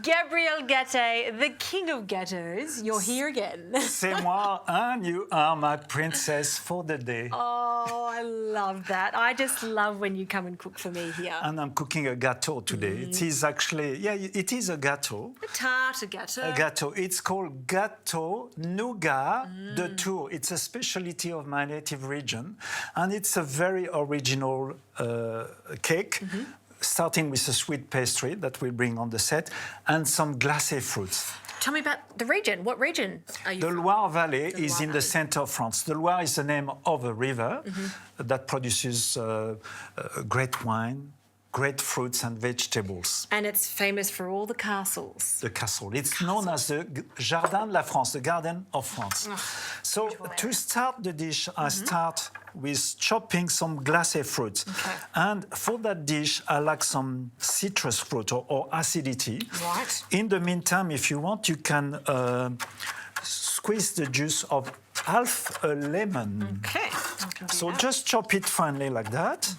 Gabriel Gatte, the king of gâteaux. You're here again. C'est moi, and you are my princess for the day. Oh, I love that. I just love when you come and cook for me here. And I'm cooking a gâteau today. It is actually, it is a gâteau. A tart, a gâteau. A gâteau. It's called Gâteau Nougat de Tours. It's a specialty of my native region, and it's a very original cake. Starting with a sweet pastry that we bring on the set, and some glacé fruits. Tell me about the region. What region are you The from? Loire Valley The is Loire in the Valley. center of France. The Loire is the name of a river that produces great wine, great fruits and vegetables. And it's famous for all the castles. The castle. It's known as the Jardin de la France, the Garden of France. So to start the dish, I start with chopping some glacé fruits. Okay. And for that dish, I like some citrus fruit or acidity. Right. In the meantime, if you want, you can squeeze the juice of half a lemon. Okay. So just chop it finely like that.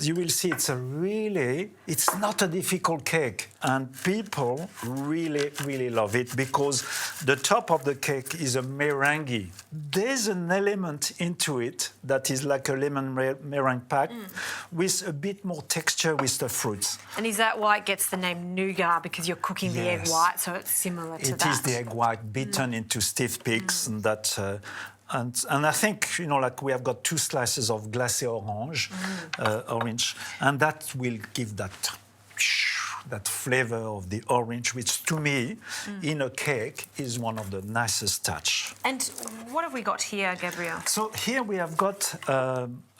You will see it's not a difficult cake, and people really, really love it because the top of the cake is a meringue. There's an element into it that is like a lemon meringue pack with a bit more texture with the fruits. And is that why it gets the name nougat? Because you're cooking the egg Yes. white, so it's similar to that. It is the egg white beaten into stiff peaks, and that. And I think, like we have got 2 slices of glacé orange, and that will give that flavor of the orange, which to me, in a cake, is one of the nicest touch. And what have we got here, Gabriel? So here we have got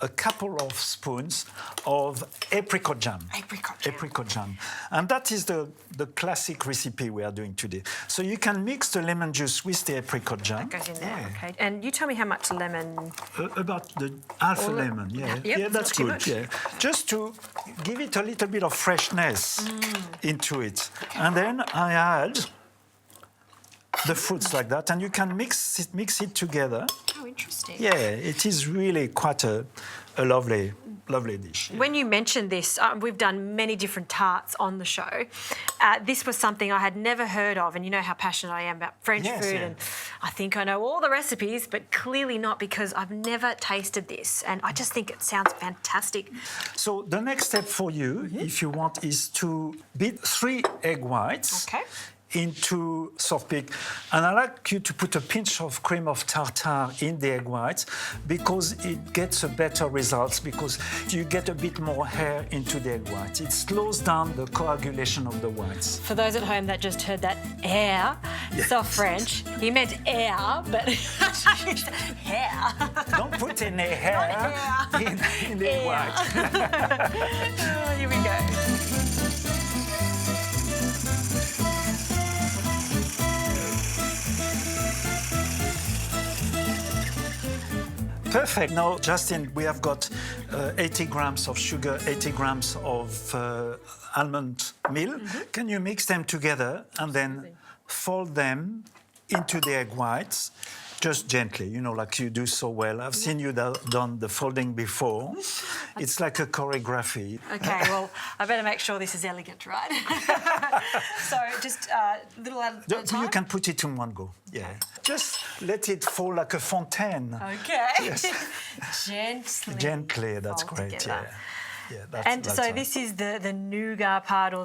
a couple of spoons of apricot jam. Apricot jam. Apricot jam. And that is the classic recipe we are doing today. So you can mix the lemon juice with the apricot jam. That goes in there, okay. And you tell me how much lemon... About the half a lemon, yeah. Yep, yeah, that's not too good, much. yeah. Just to give it a little bit of freshness into it. And then I add the fruits like that, and you can mix it together. Oh, interesting. Yeah, it is really quite a lovely dish. When you mentioned this, we've done many different tarts on the show. This was something I had never heard of, and you know how passionate I am about French food, and I think I know all the recipes, but clearly not because I've never tasted this, and I just think it sounds fantastic. So the next step for you, if you want, is to beat 3 egg whites. Okay. Into soft peak. And I like you to put a pinch of cream of tartar in the egg whites because it gets a better results, because you get a bit more hair into the egg whites. It slows down the coagulation of the whites. For those at home that just heard that air, soft French, he meant air, but hair. Don't put any hair in the egg white. Oh, here we go. Perfect. Now, Justin, we have got 80 grams of sugar, 80 grams of almond meal. Can you mix them together and then fold them into the egg whites? Just gently, like you do so well. I've seen you done the folding before. It's like a choreography. Okay, well, I better make sure this is elegant, right? So just little at a time? You can put it in one go, yeah. Just let it fall like a fontaine. Okay. Yes. Gently. That's fold great, together. Yeah, And so right. this is the nougat part, or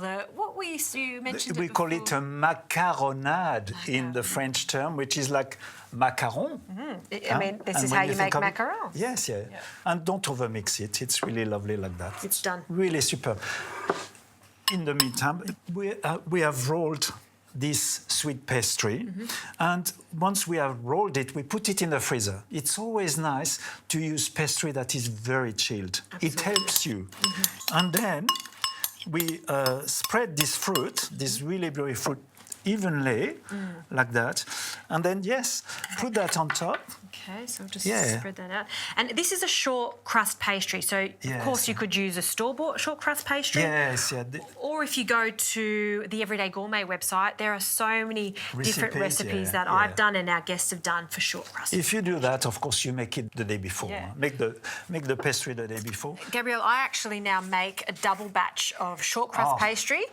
you mentioned We it call before. it a macaronade in the French term, which is like macaron. I mean, this is how you make macarons. Yes, yeah. And don't overmix it. It's really lovely like that. It's done. Really superb. In the meantime, we have rolled this sweet pastry, and once we have rolled it, we put it in the freezer. It's always nice to use pastry that is very chilled. Absolutely. It helps you. And then we spread this fruit, this really beautiful fruit, evenly, like that. And then, yes, put that on top. Okay, so I'll just Yeah. spread that out. And this is a short crust pastry, so of Yes. course you could use a store-bought short crust pastry. Yes, yeah. Or if you go to the Everyday Gourmet website, there are so many different recipes yeah, that yeah. I've done and our guests have done for short crust. If you do that, of course, you make it the day before. Yeah. Make the pastry the day before. Gabrielle, I actually now make a double batch of short crust pastry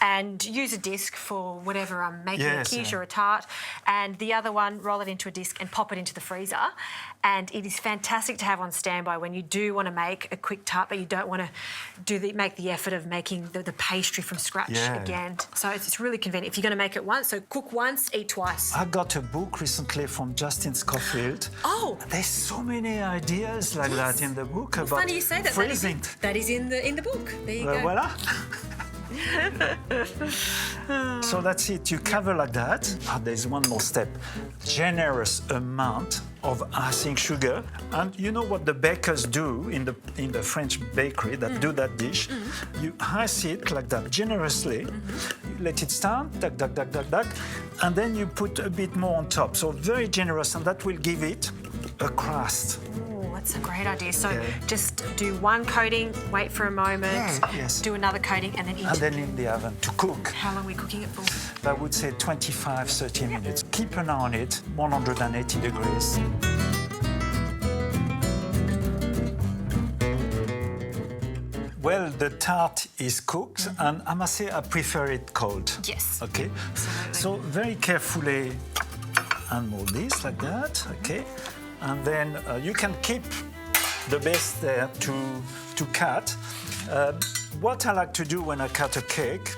and use a disc for whatever I'm making, Yes, a quiche yeah. or a tart, and the other one, roll it into a disc and pop it into the freezer. And it is fantastic to have on standby when you do want to make a quick tart, but you don't want to make the effort of making the pastry from scratch Yeah. again. So it's really convenient. If you're going to make it once, so cook once, eat twice. I got a book recently from Justin Scofield. Oh! There's so many ideas like that in the book about Funny you say that. freezing. That is in the book. There you go. Voila. So that's it. You cover like that. There's one more step. Generous amount of icing sugar. And you know what the bakers do in the French bakery that do that dish? You ice it like that generously. You let it stand, duck, duck, duck, duck, duck, and then you put a bit more on top. So very generous, and that will give it a crust. Oh, that's a great idea. So Yeah. just do one coating, wait for a moment, Yeah, yes. do another coating, and then eat. And then in the oven to cook. How long are we cooking it for? I would say 25, 30 minutes. Keep an eye on it, 180 degrees. Well, the tart is cooked, and I must say I prefer it cold. Yes. Okay. Absolutely. So very carefully unmold this like that. Okay. And then you can keep the base there to cut. What I like to do when I cut a cake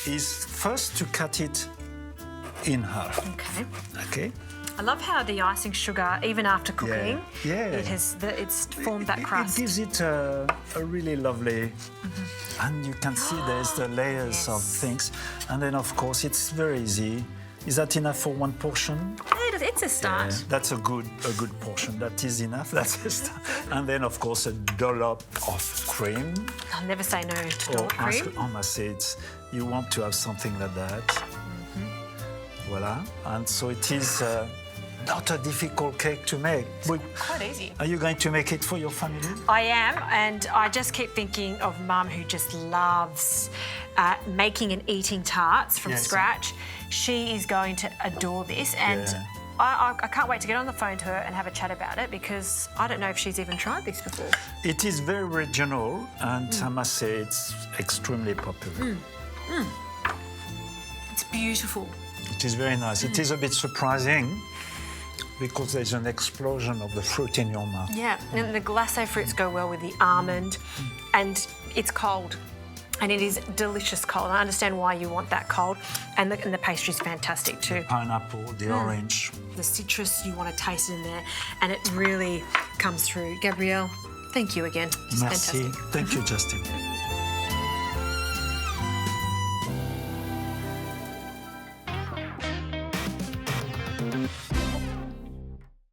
is first to cut it in half. Okay. Okay. I love how the icing sugar, even after cooking, Yeah. it's formed that crust. It gives it a really lovely, and you can see there's the layers of Yes. things. And then, of course, it's very easy. Is that enough for one portion? It's a start. Yeah, that's a good portion. That is enough. That's a start. And then, of course, a dollop of cream. I'll never say no to Or dollop cream. on my seeds. You want to have something like that. Voila. And so it is not a difficult cake to make. Quite easy. Are you going to make it for your family? I am, and I just keep thinking of Mum, who just loves making and eating tarts from Yes. scratch. She is going to adore this, and Yeah. I can't wait to get on the phone to her and have a chat about it, because I don't know if she's even tried this before. It is very regional, and I must say it's extremely popular. It's beautiful. It is very nice. It is a bit surprising because there's an explosion of the fruit in your mouth. Yeah, and the glacé fruits go well with the almond, and it's cold. And it is delicious cold. I understand why you want that cold. And the pastry's fantastic too. Pineapple, the orange. The citrus, you want to taste it in there, and it really comes through. Gabrielle, thank you again. It's Merci. fantastic. Thank you, Justin.